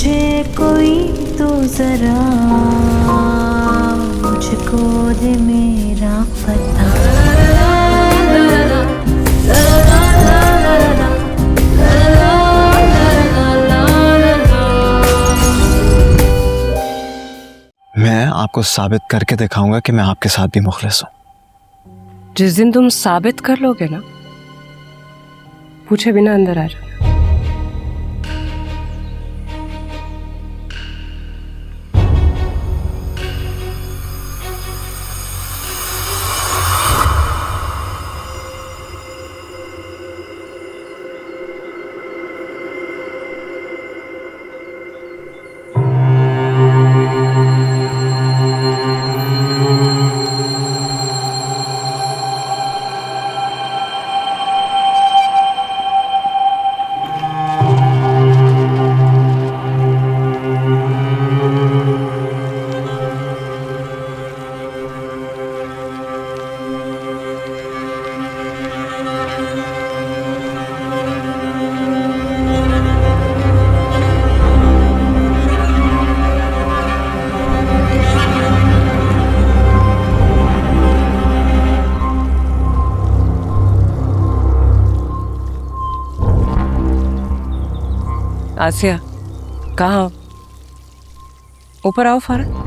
मुझे कोई तो जरा मुझको दे मेरा पता। मैं आपको साबित करके दिखाऊंगा कि मैं आपके साथ भी मुखलिस हूँ। जिस दिन तुम साबित कर लोगे ना, पूछे बिना अंदर आ जाना। आसिया, कहाँ? ऊपर आओ फौरन।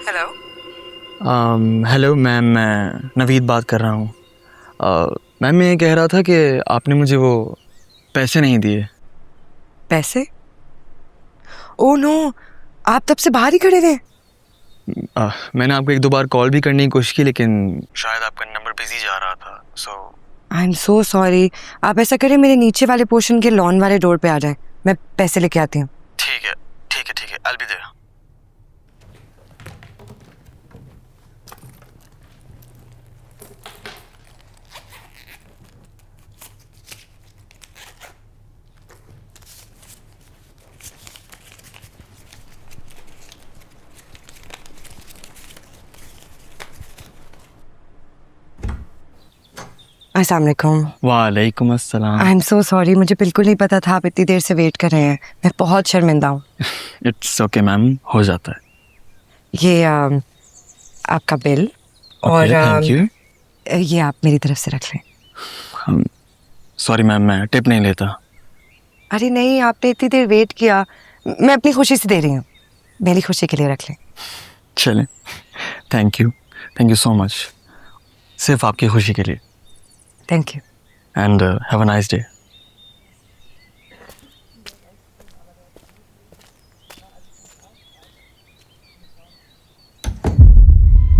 हेलो। हेलो मैम, मैं नवीद बात कर रहा हूँ। मैम मैं ये कह रहा था कि आपने मुझे वो पैसे नहीं दिए। पैसे? ओह नो, आप तब से बाहर ही खड़े थे। मैंने आपको एक दो बार कॉल भी करने की कोशिश की, लेकिन शायद आपका नंबर बिजी जा रहा था। I am so sorry. आप ऐसा करें, मेरे नीचे वाले पोर्शन के लॉन वाले डोर पे आ जाए, मैं पैसे लेके आती हूँ। ठीक है ठीक है ठीक है, I'll be there। अस्सलाम वालेकुम। वालेकुम अस्सलाम। आई एम सो सॉरी, मुझे बिल्कुल नहीं पता था आप इतनी देर से वेट कर रहे हैं। मैं बहुत शर्मिंदा हूँ। इट्स ओके मैम, हो जाता है। ये आपका बिल और थैंक यू। ये आप मेरी तरफ से रख लें। सॉरी मैम, मैं टिप नहीं लेता। अरे नहीं, आपने इतनी देर वेट किया, मैं अपनी खुशी से दे रही हूँ। मेरी खुशी के लिए रख लें। चलें, थैंक यू सो मच। सिर्फ आपकी खुशी के लिए। Thank you and have a nice day.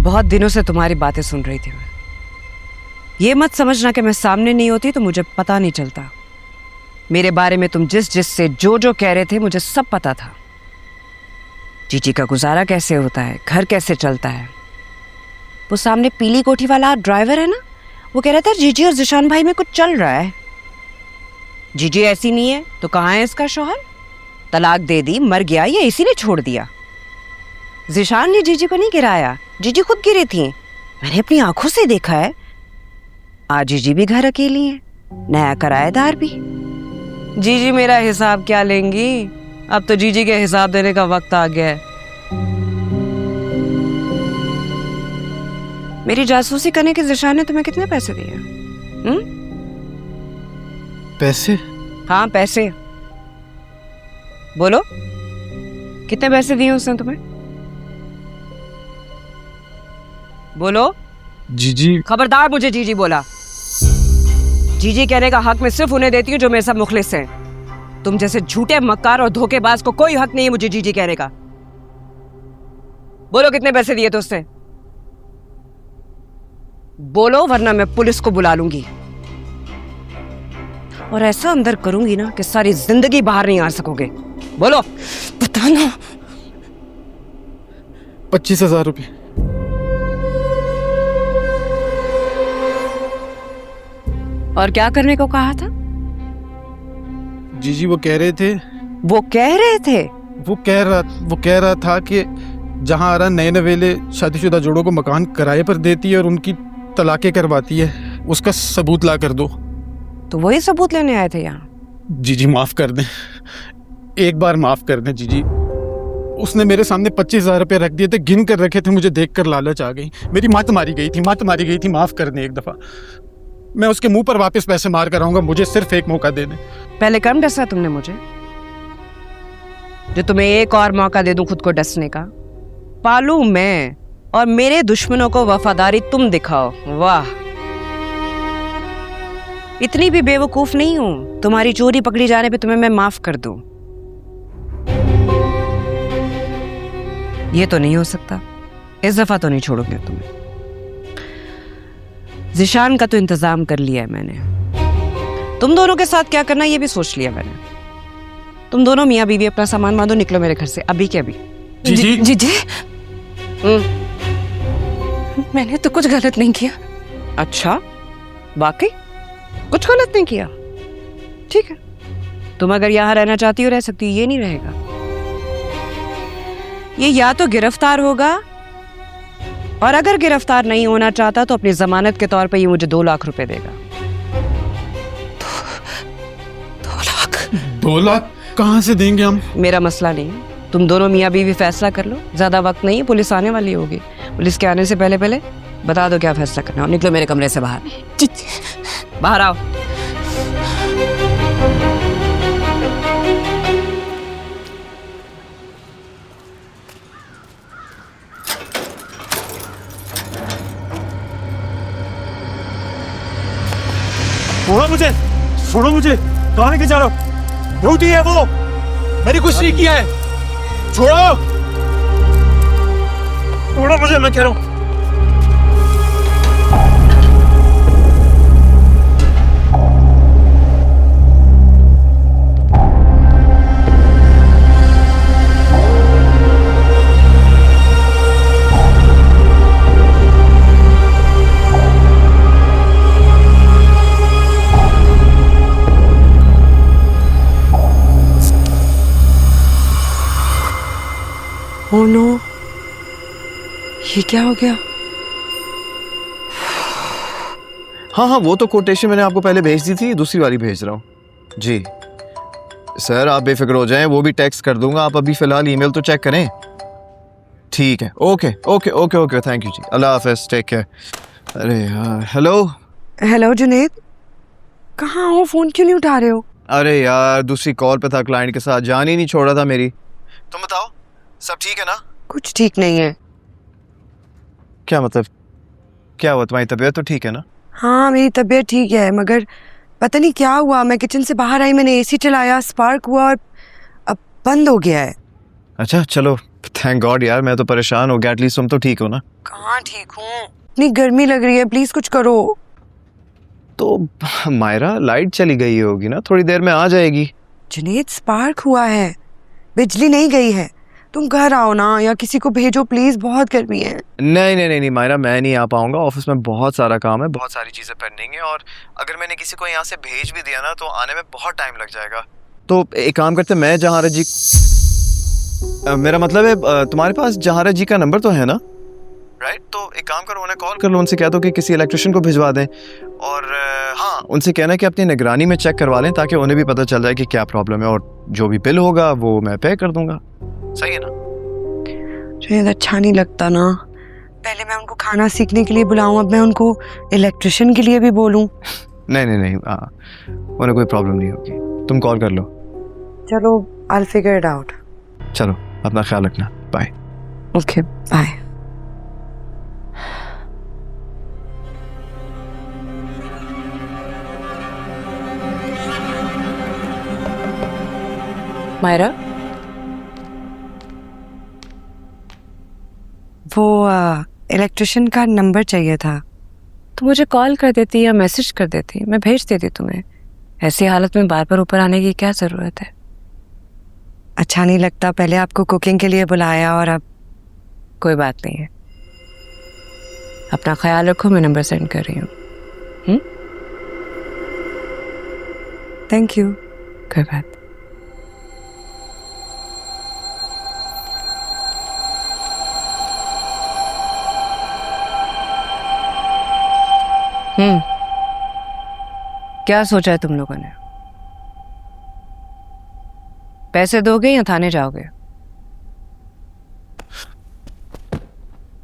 बहुत दिनों से तुम्हारी बातें सुन रही थी मैं। ये मत समझना कि मैं सामने नहीं होती तो मुझे पता नहीं चलता। मेरे बारे में तुम जिस से जो कह रहे थे, मुझे सब पता था। जीजी का गुजारा कैसे होता है, घर कैसे चलता है। वो सामने पीली कोठी वाला ड्राइवर है ना, वो कह रहा था जीजी और जिशान भाई में कुछ चल रहा है। जीजी ऐसी नहीं है तो कहाँ है इसका शौहर? तलाक दे दी, मर गया, या इसी ने छोड़ दिया? जिशान ने जीजी को नहीं गिराया, जीजी खुद गिरी थी। मैंने अपनी आंखों से देखा है। आज जीजी भी घर अकेली है, नया किराएदार भी। जीजी मेरा हिसाब क्या लेंगी? अब तो जीजी के हिसाब देने का वक्त आ गया है। मेरी जासूसी करने के जिशान ने तुम्हें कितने पैसे दिए? पैसे? हाँ पैसे, बोलो कितने पैसे दिए उसने तुम्हें? बोलो। जीजी। खबरदार मुझे जीजी बोला। जीजी कहने का हक मैं सिर्फ उन्हें देती हूँ जो मेरे साथ मुखलिस हैं। तुम जैसे झूठे, मक्कार और धोखेबाज को कोई हक नहीं है मुझे जीजी कहने का। बोलो कितने पैसे दिए थे उससे? बोलो वरना मैं पुलिस को बुला लूंगी और ऐसा अंदर करूंगी ना कि सारी जिंदगी बाहर नहीं आ सकोगे। बोलो। बताना। 25,000 रुपये। और क्या करने को कहा था? जीजी वो कह रहे थे वो कह रहे थे वो कह रहा था कि जहां आरा नए नवेले शादीशुदा जोड़ों को मकान किराए पर देती है और उनकी तलाकें करवाती है, उसका सबूत ला कर दो। तो वही सबूत लेने आए थे यहाँ? जीजी माफ कर दें, एक बार माफ कर दें जीजी। उसने मेरे सामने 25,000 रुपये रख दिए थे, गिन कर रखे थे, मुझे देखकर लालच आ गई। मेरी मत मारी गई थी, माफ कर दें एक दफा। मैं उसके मुंह पर वापस पैसे मार कर आऊंगा, मुझे सिर्फ एक मौका दे दें। पहले कम डसा तुमने मुझे, जो तुम्हें एक और मौका दे दूं खुद को डसने का। पालू मैं और मेरे दुश्मनों को वफादारी तुम दिखाओ। वाह, इतनी भी बेवकूफ नहीं हूं तुम्हारी चोरी पकड़ी जाने पे तुम्हें मैं माफ कर दूं। ये तो नहीं हो सकता, इस दफा तो नहीं छोड़ोगे तुम्हें। जिशान का तो इंतजाम कर लिया है मैंने। तुम दोनों के साथ क्या करना ये भी सोच लिया मैंने। तुम दोनों मियाँ बीवी अपना सामान बांधो, निकलो मेरे घर से अभी के अभी। जीजी। जीजी मैंने तो कुछ गलत नहीं किया। अच्छा, वाकई कुछ गलत नहीं किया? ठीक है, तुम अगर यहाँ रहना चाहती हो रह सकती हो, ये नहीं रहेगा। ये या तो गिरफ्तार होगा, और अगर गिरफ्तार नहीं होना चाहता तो अपनी जमानत के तौर पे ये मुझे 2 लाख रुपए देगा। 2 लाख? 2 लाख कहाँ से देंगे हम? मेरा मसला नहीं है, तुम दोनों मियाँ बीवी फैसला कर लो। ज्यादा वक्त नहीं है, पुलिस आने वाली होगी। पुलिस के आने से पहले पहले बता दो क्या फैसला करना हो। निकलो मेरे कमरे से बाहर। बाहर आओ। छोड़ो मुझे, कहाँ लेके जा रहे हो? रोटी है वो, मैंने कुछ नहीं किया है। छोड़ो मुझे, मैं कह रहा हूँ। ओह नो, ये क्या हो गया? हाँ, वो तो कोटेशन मैंने आपको पहले भेज दी थी, दूसरी वाली भेज रहा हूँ जी। सर आप बेफिक्र हो जाएं, वो भी टेक्स्ट कर दूंगा। आप अभी फ़िलहाल ईमेल तो चेक करें। ठीक है, ओके, थैंक यू जी, अल्लाह हाफ़िज़, टेक केयर। अरे यार, हेलो जुनेद, कहाँ हो? फ़ोन क्यों नहीं उठा रहे हो? अरे यार, दूसरी कॉल पे था क्लाइंट के साथ, जान ही नहीं छोड़ रहा था मेरी। तुम बताओ, सब ठीक है ना? कुछ ठीक नहीं है। क्या मतलब, क्या हुआ? तुम्हारी तबीयत तो ठीक है ना? हाँ, मेरी तबीयत ठीक है, मगर पता नहीं क्या हुआ। मैं किचन से बाहर आई, मैंने एसी चलाया, स्पार्क हुआ और अब बंद हो गया है। अच्छा, चलो थैंक गॉड यार, मैं तो परेशान हो गया। एटलीस्ट तुम तो ठीक हो ना? कहाँ ठीक हूँ, इतनी गर्मी लग रही है, प्लीज कुछ करो। तो मायरा, लाइट चली गई होगी ना, थोड़ी देर में आ जाएगी। जुनेद, स्पार्क हुआ है, बिजली नहीं गई है। तुम घर आओ ना, या किसी को भेजो प्लीज, बहुत गर्मी है। नहीं मायरा, मैं नहीं आ पाऊंगा। ऑफिस में बहुत सारा काम है, बहुत सारी चीजें पेंडिंग है, और अगर मैंने किसी को यहाँ से भेज भी दिया ना तो आने में बहुत टाइम लग जाएगा। तो एक काम करते, मैं जहारा जी, मेरा मतलब है तुम्हारे पास जहारा जी का नंबर तो है ना? राइट, तो एक काम करो, उन्हें कॉल कर लो, उनसे कह दो कि किसी इलेक्ट्रिशियन को भिजवा दें, और हाँ, उनसे कहना कि अपनी निगरानी में चेक करवा लें, ताकि उन्हें भी पता चल जाए कि क्या प्रॉब्लम है, और जो भी बिल होगा वो मैं पे कर दूंगा। सही है ना? जुनेद, अच्छा नहीं लगता ना। पहले मैं उनको खाना सीखने के लिए बुलाऊं, अब मैं उनको इलेक्ट्रिशियन के लिए भी बोलूं। नहीं, उन्हें कोई प्रॉब्लम नहीं होगी, तुम कॉल कर लो। चलो, I will figure it out. चलो, अपना ख्याल रखना, बाय। Okay, bye. मायरा, वो इलेक्ट्रिशियन का नंबर चाहिए था, तो मुझे कॉल कर देती या मैसेज कर देती, मैं भेज देती तुम्हें। ऐसी हालत में बार बार ऊपर आने की क्या ज़रूरत है? अच्छा नहीं लगता, पहले आपको कुकिंग के लिए बुलाया और अब। कोई बात नहीं है, अपना ख्याल रखो, मैं नंबर सेंड कर रही हूँ। Thank you. कोई बात। क्या सोचा है तुम लोगों ने? पैसे दोगे या थाने जाओगे?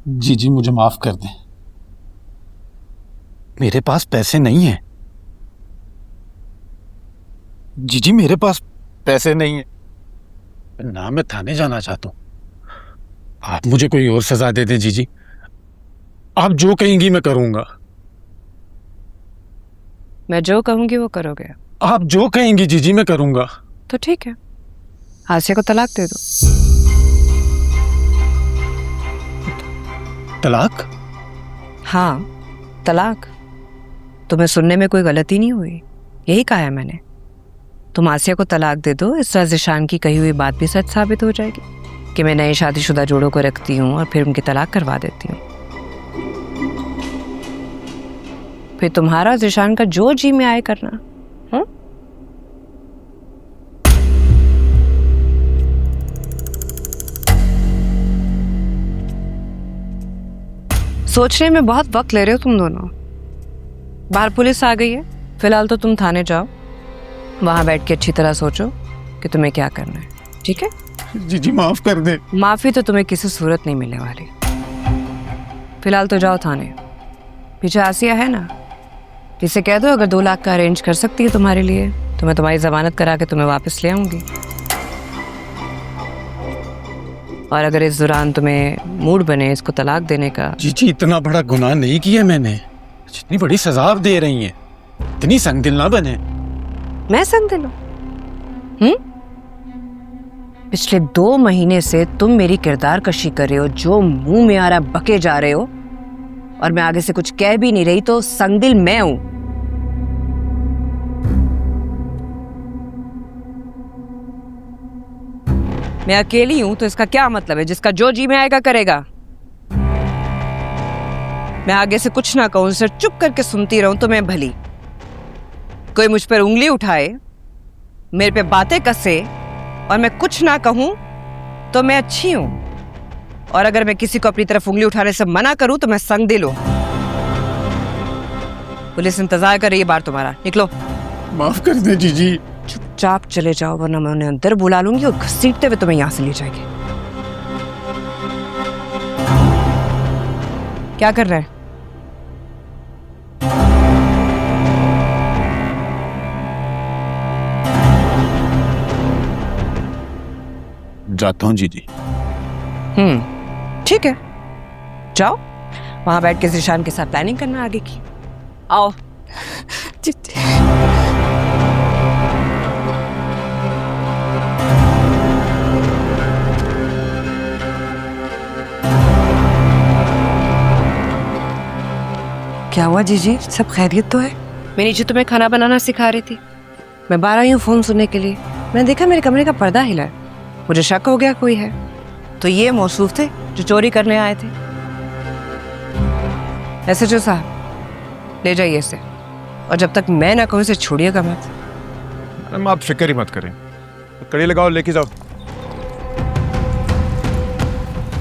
जी मुझे माफ कर दें, मेरे पास पैसे नहीं है। जी मेरे पास पैसे नहीं है, ना मैं थाने जाना चाहता हूं। आप मुझे कोई और सजा दे दें जी। आप जो कहेंगी मैं करूंगा। मैं जो कहूंगी वो करोगे? आप जो कहेंगी जी मैं करूंगा। तो ठीक है, आसिया को तलाक दे दो। तलाक? हाँ, तलाक। तुम्हें सुनने में कोई गलती नहीं हुई, यही कहा है मैंने। तुम आसिया को तलाक दे दो, इस तरह ज़िशान की कही हुई बात भी सच साबित हो जाएगी कि मैं नए शादीशुदा जोड़ों को रखती हूँ और फिर उनकी तलाक करवा देती हूँ। फिर तुम्हारा ज़िशान का जो जी में आए करना। सोचने में बहुत वक्त ले रहे हो तुम दोनों। बाहर पुलिस आ गई है, फिलहाल तो तुम थाने जाओ, वहां बैठ के अच्छी तरह सोचो कि तुम्हें क्या करना है, ठीक है? जी माफ कर दे। माफी तो तुम्हें किसी सूरत नहीं मिलने वाली। फिलहाल तो जाओ थाने। पीछे आसिया है ना, इसे कह दो अगर 2 लाख का अरेंज कर सकती है तुम्हारे लिए तो मैं तुम्हारी जमानत करा के तुम्हें वापस ले आऊंगी। और अगर इस दौरान तुम्हें मूड बने इसको तलाक देने का। जी इतना बड़ा गुनाह नहीं किया मैंने, जितनी बड़ी सजा आप दे रही हैं इतनी संगदिल ना बने। मैं संगदिल हूं? पिछले 2 महीने से तुम मेरी किरदार कशी कर रहे हो, जो मुंह में आ रहा बके जा रहे हो, और मैं आगे से कुछ कह भी नहीं रही तो संगदिल मैं हूं। मैं अकेली हूं तो इसका क्या मतलब है? जिसका जो जी में आएगा करेगा। मैं आगे से कुछ ना कहूं, सिर्फ चुप करके सुनती रहूं तो मैं भली। कोई मुझ पर उंगली उठाए, मेरे पे बातें कसे और मैं कुछ ना कहूं तो मैं अच्छी हूं, और अगर मैं किसी को अपनी तरफ उंगली उठाने से मना करूं तो मैं संगदिल हूं। पुलिस इंतजार कर रही है बाहर तुम्हारा, निकलो। माफ कर दे जी। चुपचाप चले जाओ वरना मैं उन्हें अंदर बुला लूंगी और घसीटते हुए तुम्हें यहां से ले जाएगी। क्या कर रहे हैं? जाता हूं जी। ठीक है, जाओ। वहां बैठ के ज़िशान के साथ प्लानिंग करना आगे की। आओ। क्या हुआ जीजी, सब खैरियत तो है? मैं नीचे तुम्हें खाना बनाना सिखा रही थी, मैं बाहर आई हूँ फोन सुनने के लिए। मैंने देखा मेरे कमरे का पर्दा हिला है, मुझे शक हो गया कोई है। तो ये मौसूफ थे जो चोरी करने आए थे। एसएचओ साहब, ले जाइए इसे, और जब तक मैं ना कहूँ इसे छोड़िएगा मत। मैडम आप फिक्र ही मत करें, कड़ी लगाओ, लेके जाओ।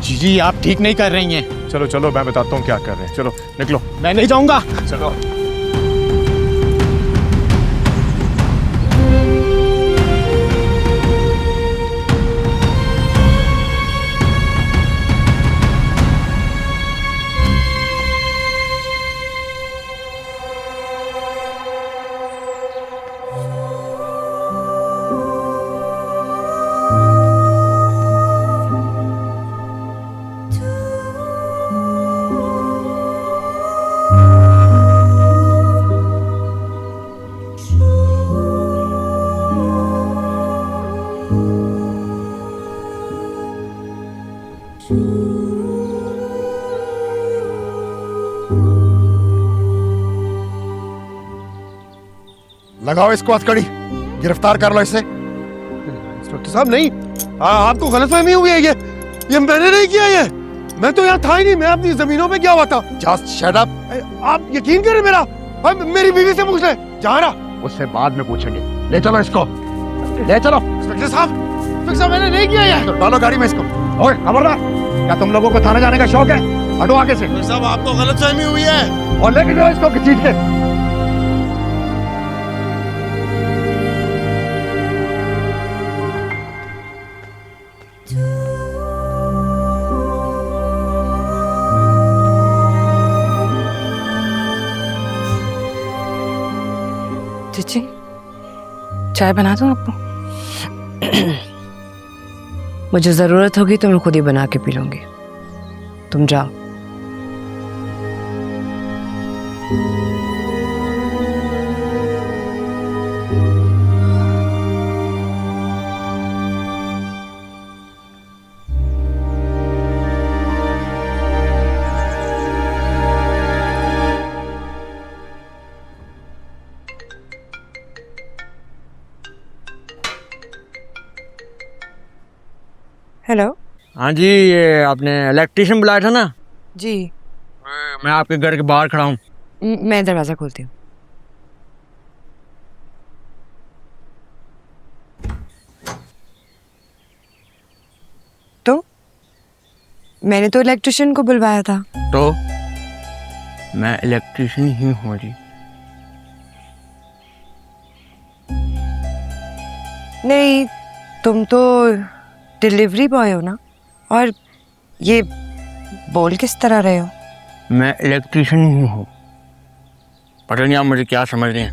जी आप ठीक नहीं कर रही हैं। चलो चलो, मैं बताता हूँ क्या कर रहे हैं। चलो निकलो। मैं नहीं जाऊंगा। चलो। लगाओ इसको हथकड़ी, गिरफ्तार कर लो इसे। इंस्पेक्टर साहब नहीं, आपको गलतफहमी हुई है। ये मैंने नहीं किया। ये मैं तो यहाँ था ही नहीं, मैं अपनी जमीनों पे गया हुआ था। Just shut up. आप यकीन करें मेरा, मेरी बीवी से पूछ ले। जहाँ रहा उससे बाद में पूछेंगे। ले चलो इसको, ले चलो। इंस्पेक्टर साहब मैंने नहीं किया ये। तो डालो गाड़ी में इसको। ओए खबरदार, क्या तुम लोगों को थाने जाने का शौक है? हटो आगे से। साहब आपको गलतफहमी हुई है, और लेके जाओ इसको किसी के। चीची, चाय बना दूं आपको? मुझे जरूरत होगी तो मैं खुद ही बना के पी लूंगी। तुम जाओ। हेलो। हाँ जी, ये आपने इलेक्ट्रिशियन बुलाया था ना? जी। मैं आपके घर के बाहर खड़ा हूँ। मैं दरवाजा खोलती हूँ। तो मैंने तो इलेक्ट्रिशियन को बुलवाया था। तो मैं इलेक्ट्रिशियन ही हूँ जी। नहीं, तुम तो डिलीवरी बॉय हो ना। और ये बोल किस तरह रहे हो? मैं इलेक्ट्रिशियन ही हूँ। पता नहीं आप मुझे क्या समझ रहे हैं।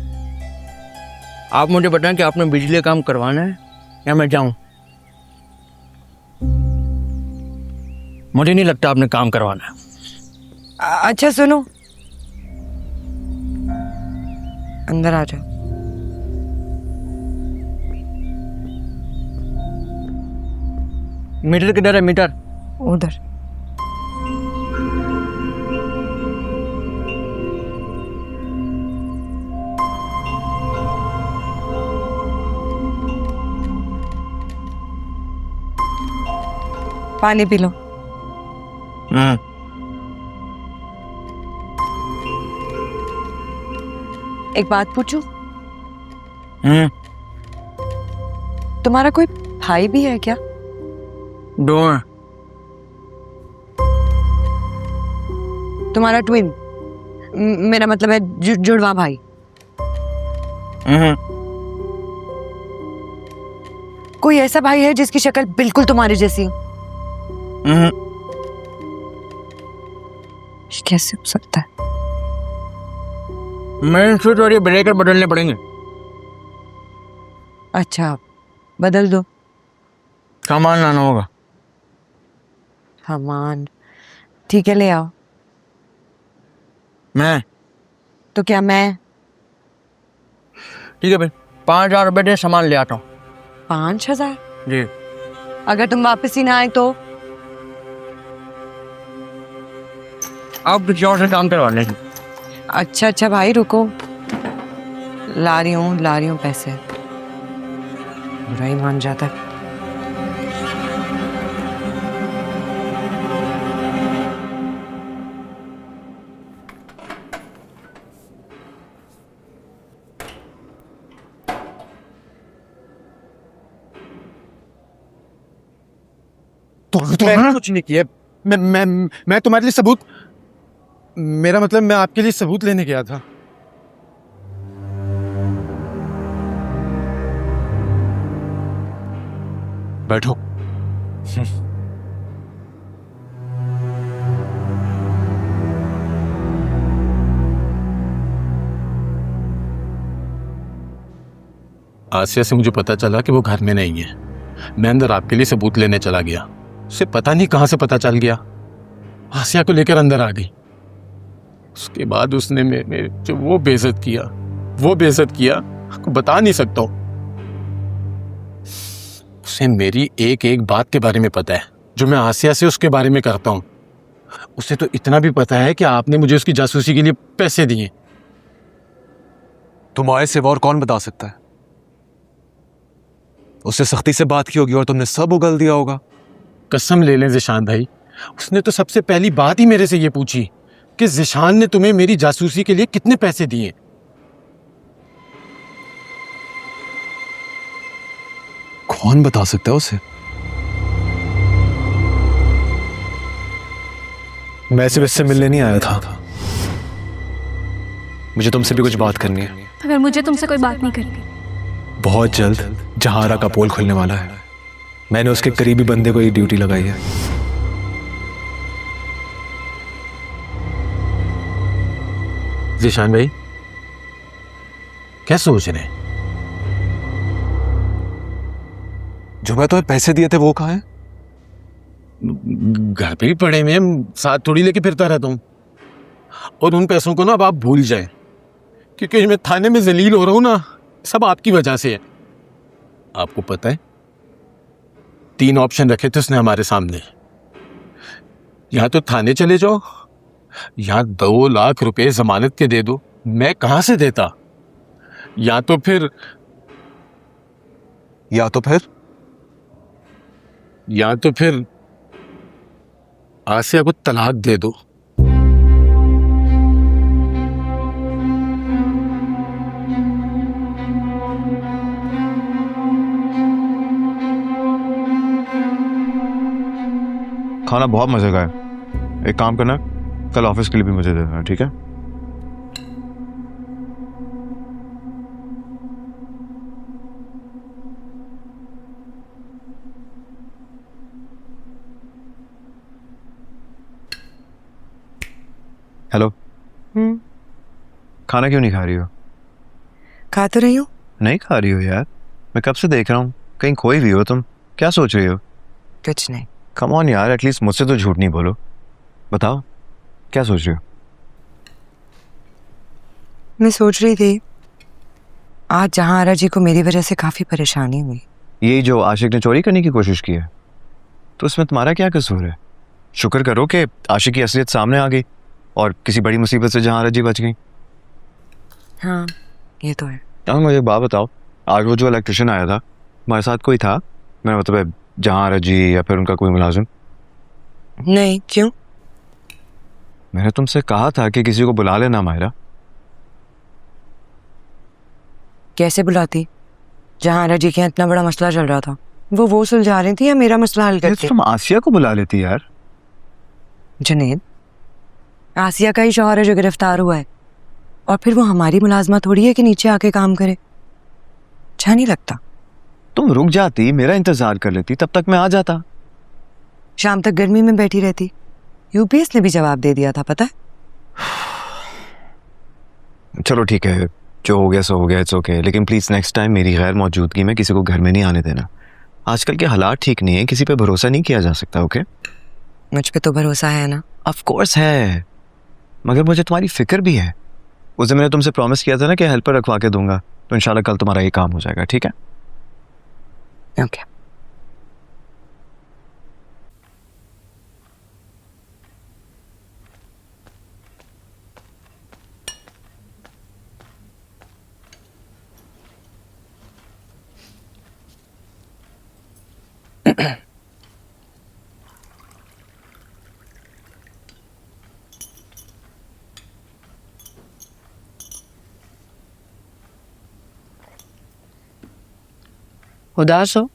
आप मुझे बताएं कि आपने बिजली का काम करवाना है या मैं जाऊं? मुझे नहीं लगता आपने काम करवाना है। अच्छा सुनो, अंदर आ जाओ। मीटर किधर है? मीटर उधर। पानी पी लो। एक बात पूछूं? तुम्हारा कोई भाई भी है क्या? दो हैं। तुम्हारा ट्विन, मेरा मतलब है जुड़वा भाई। कोई ऐसा भाई है जिसकी शक्ल बिल्कुल तुम्हारी जैसी हो? कैसे हो सकता है? मेन स्विच और ये ब्रेकर बदलने पड़ेंगे। अच्छा, बदल दो। सामान लाना होगा। सामान ठीक है, ले आओ। मैं? तो क्या मैं? ठीक है भाई, 5,000 रुपये दे, सामान ले आता हूँ। 5,000? जी। अगर तुम वापस ही ना आए तो? आप किसी और से काम करवा लेंगे। अच्छा अच्छा भाई रुको, ला रही हूँ पैसे। बुरा ही मान जाता है। मैंने कुछ नहीं किया। मैं तुम्हारे लिए सबूत, मेरा मतलब मैं आपके लिए सबूत लेने गया था। बैठो। आसिया से मुझे पता चला कि वो घर में नहीं है। मैं अंदर आपके लिए सबूत लेने चला गया। उसे पता नहीं कहां से पता चल गया, आसिया को लेकर अंदर आ गई। उसके बाद उसने मेरे जो वो बेइज्जत किया, आपको बता नहीं सकता हूं। उसे मेरी एक एक बात के बारे में पता है जो मैं आसिया से उसके बारे में करता हूं। उसे तो इतना भी पता है कि आपने मुझे उसकी जासूसी के लिए पैसे दिए। तुम आए सिवा और कौन बता सकता है? उससे सख्ती से बात की होगी और तुमने सब उगल दिया होगा। कसम ले लें ज़िशान भाई, उसने तो सबसे पहली बात ही मेरे से ये पूछी कि ज़िशान ने तुम्हें मेरी जासूसी के लिए कितने पैसे दिए। कौन बता सकता है उसे? मैं सिर्फ इससे मिलने नहीं आया था, मुझे तुमसे भी कुछ बात करनी है। मगर मुझे तुमसे कोई बात नहीं करनी। बहुत जल्द जहारा का पोल खुलने वाला है। मैंने उसके करीबी बंदे को ये ड्यूटी लगाई है। ज़िशान भाई क्या सोच रहे हैं? जो मैं तुम्हें पैसे दिए थे वो कहाँ है? घर पे ही पड़े हुए हैं, साथ थोड़ी लेके फिरता रहता हूँ। और उन पैसों को ना अब आप भूल जाए, क्योंकि मैं थाने में जलील हो रहा हूँ ना, सब आपकी वजह से है। आपको पता है 3 ऑप्शन रखे थे उसने हमारे सामने। या तो थाने चले जाओ, या 2 लाख रुपए जमानत के दे दो। मैं कहां से देता? या तो फिर आसिया को तलाक दे दो। खाना बहुत मजे का है। एक काम करना, कल ऑफिस के लिए भी मुझे दे देना, ठीक है? हेलो। खाना क्यों नहीं खा रही हो? खा तो रही हूँ। नहीं खा रही हो यार, मैं कब से देख रहा हूँ, कहीं खोई हुई हो तुम। क्या सोच रही हो? कुछ नहीं। कम ऑन यार, एटलीस्ट मुझसे तो झूठ नहीं बोलो। बताओ क्या सोच रही हो? मैं सोच रही थी आज जहां जी को मेरी वजह से काफी परेशानी हुई। यही जो आशिक ने चोरी करने की कोशिश की है, तो इसमें तुम्हारा क्या कसूर है? शुक्र करो कि आशिक की असलियत सामने आ गई और किसी बड़ी मुसीबत से जहां जी बच गई। हाँ ये तो है। यार मुझे एक बात बताओ, आज वो जो इलेक्ट्रिशियन आया था, हमारे साथ कोई था? मैं मतलब जहां जी या फिर उनका कोई मुलाजिम? नहीं, क्यों? मैंने तुमसे कहा था कि किसी को बुला लेना मायरा। कैसे बुलाती? जहां जी के यहाँ इतना बड़ा मसला चल रहा था, वो सुलझा रही थी या मेरा मसला हल करती? तुम आसिया को बुला लेती यार। जुनेद, आसिया का ही शौहर है जो गिरफ्तार हुआ है, और फिर वो हमारी मुलाजमा थोड़ी है कि नीचे आके काम करे। अच्छा नहीं लगता। तुम रुक जाती, मेरा इंतजार कर लेती, तब तक मैं आ जाता। शाम तक गर्मी में बैठी रहती। यूपीएस ने भी जवाब दे दिया था, पता है? चलो ठीक है, जो हो गया सो हो गया, इट्स ओके। लेकिन प्लीज नेक्स्ट टाइम मेरी गैर मौजूदगी में किसी को घर में नहीं आने देना। आजकल के हालात ठीक नहीं है, किसी पे भरोसा नहीं किया जा सकता। ओके? मुझ पे तो भरोसा है ना? ऑफ कोर्स है, मगर मुझे तुम्हारी फिक्र भी है। उस दिन मैंने तुमसे प्रॉमिस किया था ना कि हेल्पर रखवा के दूंगा, तो इंशाल्लाह कल तुम्हारा ये काम हो जाएगा, ठीक है? ओके। उदास हो?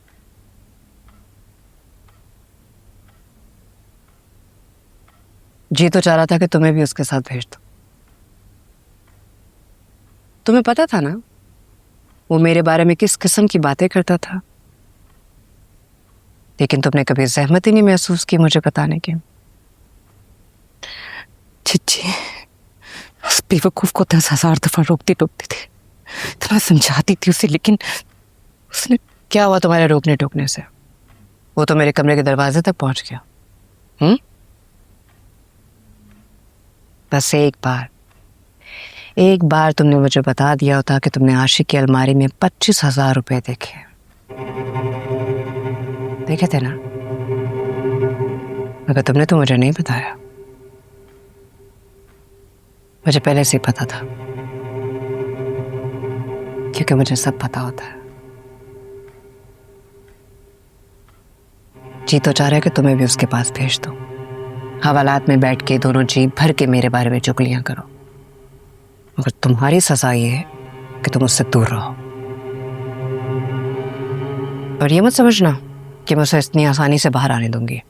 जी तो चाह रहा था कि तुम्हें भी उसके साथ भेज दो। तुम्हें पता था ना वो मेरे बारे में किस किस्म की बातें करता था, लेकिन तुमने कभी जहमत ही नहीं महसूस की मुझे बताने की। चिच्ची, उस बेवकूफ को 10,000 दफा रोकती थी, इतना समझाती थी उसे, लेकिन उसने। क्या हुआ तुम्हारे रोकने टोकने से? वो तो मेरे कमरे के दरवाजे तक पहुंच गया। बस एक बार तुमने मुझे बता दिया होता कि तुमने आशिक की अलमारी में 25,000 रुपए देखे थे ना, मगर तुमने तो मुझे नहीं बताया। मुझे पहले से ही पता था। क्योंकि मुझे सब पता होता है। जी तो चाह रहा है कि तुम्हें भी उसके पास भेज दो, हवालात में बैठ के दोनों जी भर के मेरे बारे में चुगलियां करो, मगर तुम्हारी सजा ये है कि तुम उससे दूर रहो। और ये मत समझना कि मैं उसे इतनी आसानी से बाहर आने दूंगी।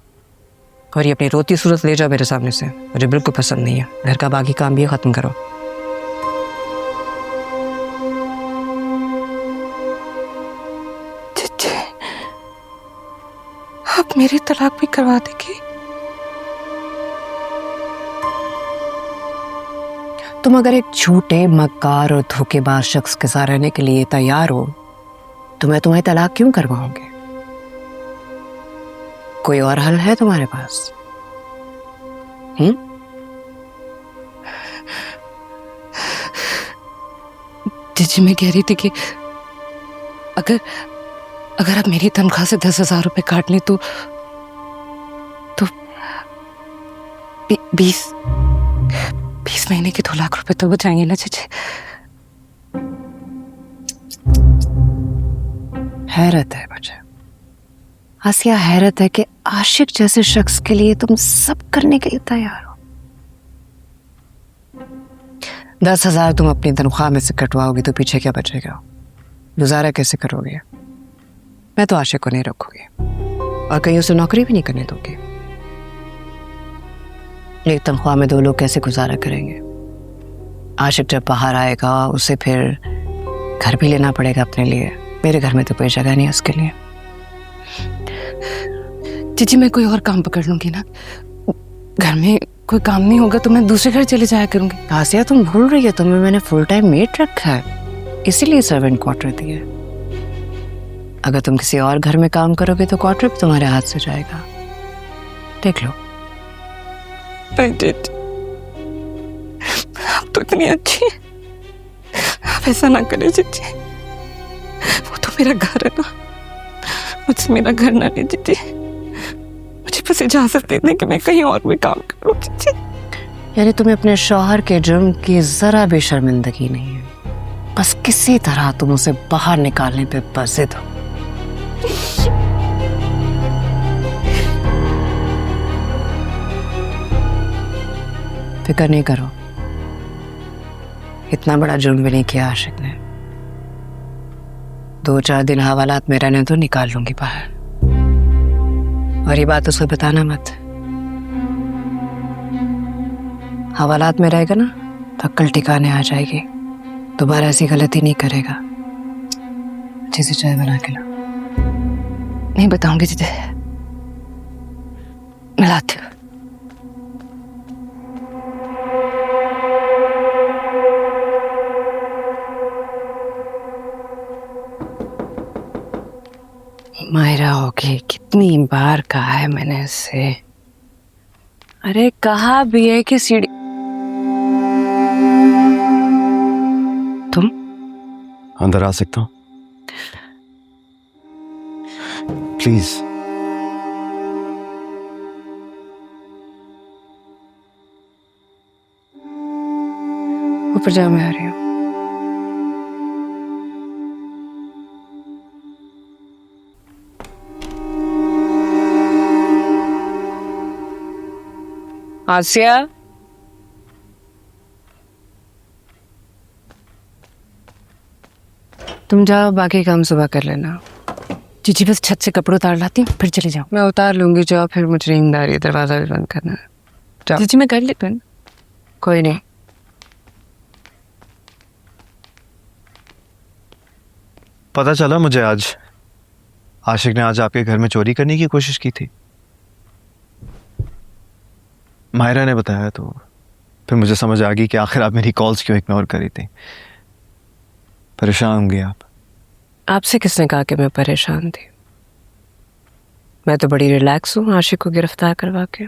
और ये अपनी रोती सूरत ले जाओ मेरे सामने से, मुझे बिल्कुल पसंद नहीं है। घर का बाकी काम भी खत्म करो। चिच्ची, आप मेरी तलाक भी करवा देगी? तुम अगर एक झूठे, मक्कार और धोखेबाज शख्स के साथ रहने के लिए तैयार हो तो मैं तुम्हें तलाक क्यों करवाऊंगी? कोई और हल है तुम्हारे पास? जीजी, मैं कह रही थी कि अगर आप मेरी तनख्वाह से 10,000 रुपए काट लें तो 20 महीने के 2 लाख रुपए तो बचाएंगे ना जीजी? हैरत है मुझे, आसिया, हैरत है कि आशिक जैसे शख्स के लिए तुम सब करने के लिए तैयार हो। 10,000 तुम अपनी तनख्वाह में से कटवाओगी तो पीछे क्या बचेगा? गुजारा कैसे करोगे? मैं तो आशिक को नहीं रखूंगी और कहीं उसे नौकरी भी नहीं करने दूंगी। एक तनख्वाह में 2 लोग कैसे गुजारा करेंगे? आशिक जब बाहर आएगा उसे फिर घर भी लेना पड़ेगा अपने लिए। मेरे घर में तो कोई जगह नहीं है उसके लिए। जीजी, मैं कोई और काम पकड़ लूंगी ना। घर में कोई काम नहीं होगा तो मैं दूसरे घर चले जाया करूंगी। आसिया, तुम भूल रही हो तुम्हें मैंने फुल टाइम मेड रखा है, इसीलिए सर्वेंट क्वार्टर दिया। अगर तुम किसी और घर में काम करोगे तो क्वार्टर भी तुम्हारे हाथ से जाएगा। देख लो। नहीं जीजी, आप तो इतनी अच्छी है, आप ऐसा ना करें जीजी। वो तो मेरा घर है ना, मुझसे मेरा घर ना ले जीजी। मुझे बस इजाजत दे दें कि मैं कहीं और भी काम करूं जीजी। यानी तुम्हें अपने शौहर के जुर्म की जरा भी शर्मिंदगी नहीं है, बस किसी तरह तुम उसे बाहर निकालने पे बजिद हो। फिक्र नहीं करो, इतना बड़ा जुर्म भी नहीं किया आशिक ने। 2-4 दिन हवालात में रहने तो निकाल लूंगी बाहर। और ये बात उसको बताना मत। हवालात में रहेगा ना तो अक्ल ठिकाने आ जाएगी, दोबारा ऐसी गलती नहीं करेगा। अच्छे से चाय बना के ला। नहीं बताऊंगी जीजी, मैं लाती हूँ। मायरा होगी, कितनी बार कहा है मैंने इससे। अरे कहा भी है कि सीढ़ी। तुम अंदर आ सकता हूँ प्लीज? ऊपर जाओ, मैं आ रही हूँ। आसिया, तुम जाओ, बाकी काम सुबह कर लेना। जीजी, बस छत से कपड़े उतार लाती हूँ, फिर चले जाओ। मैं उतार लूंगी, जाओ। फिर मुझे नींद आ रही है, दरवाजा भी बंद करना है। जाओ। जीजी, मैं कर लेती हूँ। कोई नहीं। पता चला मुझे आज आशिक ने आज आपके घर में चोरी करने की कोशिश की थी। मायरा ने बताया तो फिर मुझे समझ आ गई कि आखिर आप मेरी कॉल्स क्यों इग्नोर करी थी। परेशान होंगे आप। आपसे किसने कहा कि मैं परेशान थी? मैं तो बड़ी रिलैक्स हूँ आशिक को गिरफ्तार करवा के।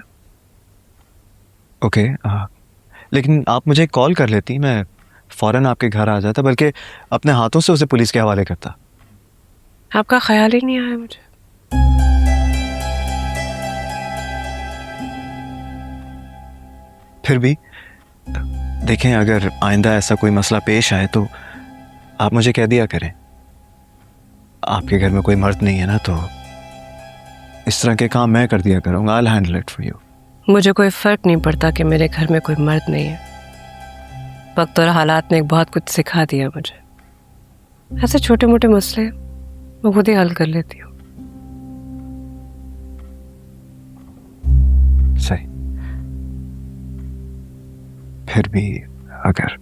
ओके, लेकिन आप मुझे कॉल कर लेती, मैं फौरन आपके घर आ जाता, बल्कि अपने हाथों से उसे पुलिस के हवाले करता। आपका ख्याल ही नहीं आया मुझे। फिर भी देखें, अगर आइंदा ऐसा कोई मसला पेश आए तो आप मुझे कह दिया करें, आपके घर में कोई मर्द नहीं है ना, तो इस तरह के काम मैं कर दिया करूँगा। I'll handle it for you. मुझे कोई फर्क नहीं पड़ता कि मेरे घर में कोई मर्द नहीं है। वक्त और हालात ने बहुत कुछ सिखा दिया मुझे। ऐसे छोटे मोटे मसले मैं खुद ही हल कर लेती हूँ। सही। फिर भी अगर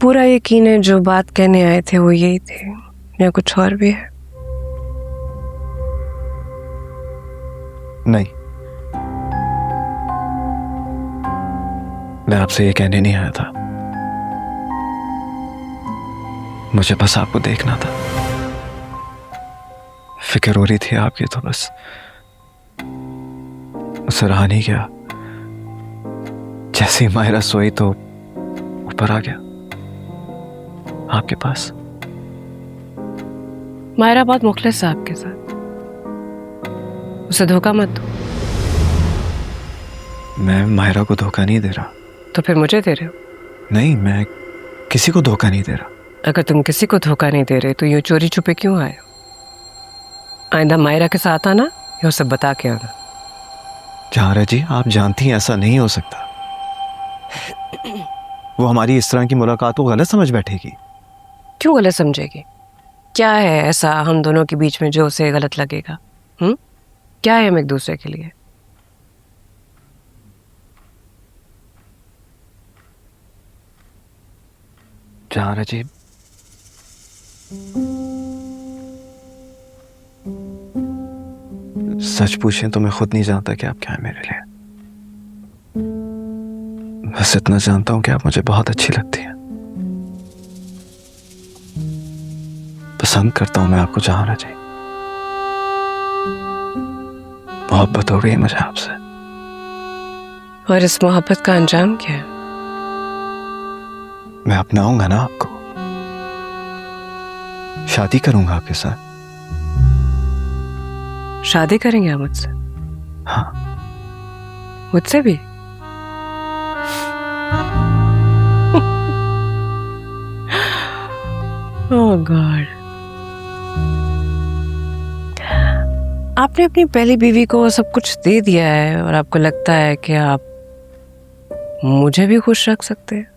पूरा यकीन है जो बात कहने आए थे वो यही थे, या कुछ और भी है? नहीं, मैं आपसे ये कहने नहीं आया था। मुझे बस आपको देखना था, फिक्र हो रही थी आपकी, तो बस उसे रहा नहीं गया। जैसे ही मायरा सोई तो ऊपर आ गया आपके पास। मायरा बहुत मुखलिस है आपके साथ, उसे धोखा मत दो। मैं मायरा को धोखा नहीं दे रहा। तो फिर मुझे दे रहे हो? नहीं, मैं किसी को धोखा नहीं दे रहा। अगर तुम किसी को धोखा नहीं दे रहे तो यूं चोरी छुपे क्यों आए हो? आइंदा मायरा के साथ आना या उसे बता के आना। जहारा जी, आप जानती हैं ऐसा नहीं हो सकता। वो हमारी इस तरह की मुलाकात को गलत समझ बैठेगी। क्यों गलत समझेगी? क्या है ऐसा हम दोनों के बीच में जो उसे गलत लगेगा? क्या है हम एक दूसरे के लिए? जहारा जी, सच पूछें तो मैं खुद नहीं जानता कि आप क्या है मेरे लिए। बस इतना जानता हूं कि आप मुझे बहुत अच्छी लगती हैं। पसंद करता हूं मैं आपको, जहारा जी। मोहब्बत हो गई मुझे आपसे। और इस मोहब्बत का अंजाम क्या है? मैं अपनाऊंगा ना आपको, शादी करूंगा आपके साथ। शादी करेंगे आप मुझसे? हाँ। मुझसे भी? ओह गॉड। आपने अपनी पहली बीवी को सब कुछ दे दिया है और आपको लगता है कि आप मुझे भी खुश रख सकते हैं,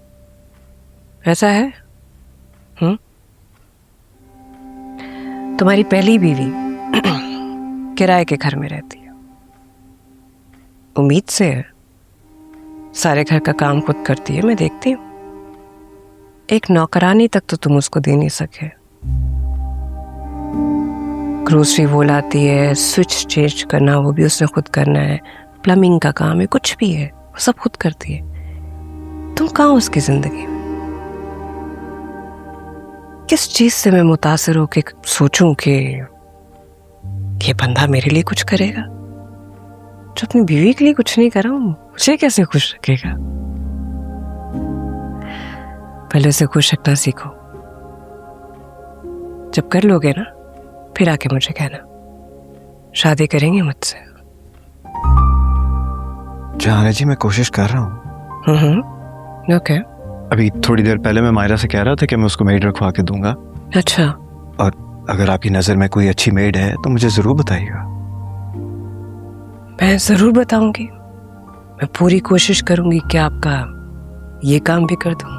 ऐसा है? तुम्हारी पहली बीवी किराए के घर में रहती है, उम्मीद से है, सारे घर का काम खुद करती है, मैं देखती हूँ। एक नौकरानी तक तो तुम उसको दे नहीं सके। ग्रोसरी वो लाती है, स्विच चेंज करना वो भी उसने खुद करना है, प्लम्बिंग का काम है, कुछ भी है वो सब खुद करती है। तुम कहाँ उसकी जिंदगी में? किस चीज से मैं मुतासिर होके सोचूं कि ये बंदा मेरे लिए कुछ करेगा? जो अपनी बीवी के लिए कुछ नहीं कर रहा हूं, मुझे कैसे खुश रखेगा? पहले उसे खुश रखना सीखो। जब कर लोगे ना, फिर आके मुझे कहना, शादी करेंगे मुझसे। जहारा जी, मैं कोशिश कर रहा हूँ। ओके। अभी थोड़ी देर पहले मैं मायरा से कह रहा था कि मैं उसको मेड रखवा के दूंगा। अच्छा। और अगर आपकी नजर में कोई अच्छी मेड है तो मुझे जरूर बताइएगा। मैं जरूर बताऊंगी। मैं पूरी कोशिश करूंगी कि आपका ये काम भी कर दूं।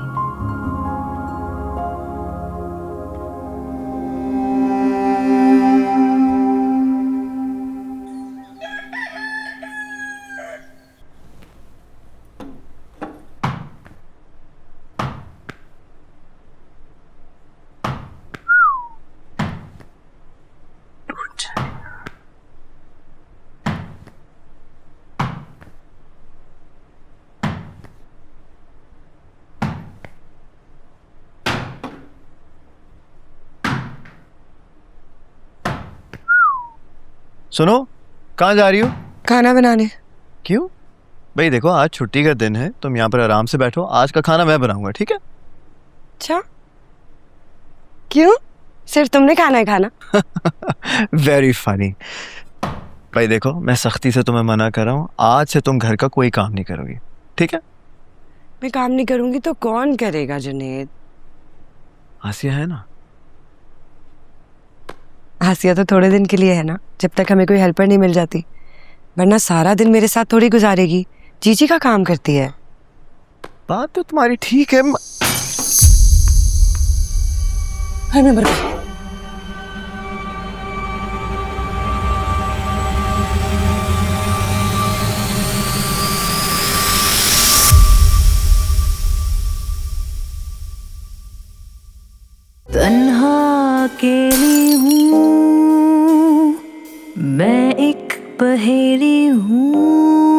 सुनो, कहाँ जा रही हो? खाना बनाने। क्यों? भाई देखो, आज छुट्टी का दिन है, तुम यहाँ पर आराम से बैठो, आज का खाना मैं बनाऊंगा, ठीक है? अच्छा, क्यों? सिर्फ तुमने खाना है खाना? Very funny. भाई देखो, मैं सख्ती से तुम्हें मना कर रहा हूँ, आज से तुम घर का कोई काम नहीं करोगी, ठीक है? मैं काम नहीं करूंगी तो कौन करेगा जुनेद? आसिया है ना? हासिया तो थोड़े दिन के लिए है ना, जब तक हमें कोई हेल्पर नहीं मिल जाती, वरना सारा दिन मेरे साथ थोड़ी गुजारेगी। जीजी का काम करती है। बात तो तुम्हारी ठीक है। हाय मैं बर्फ तन्हा अकेली हूँ मैं, एक पहेली हूँ।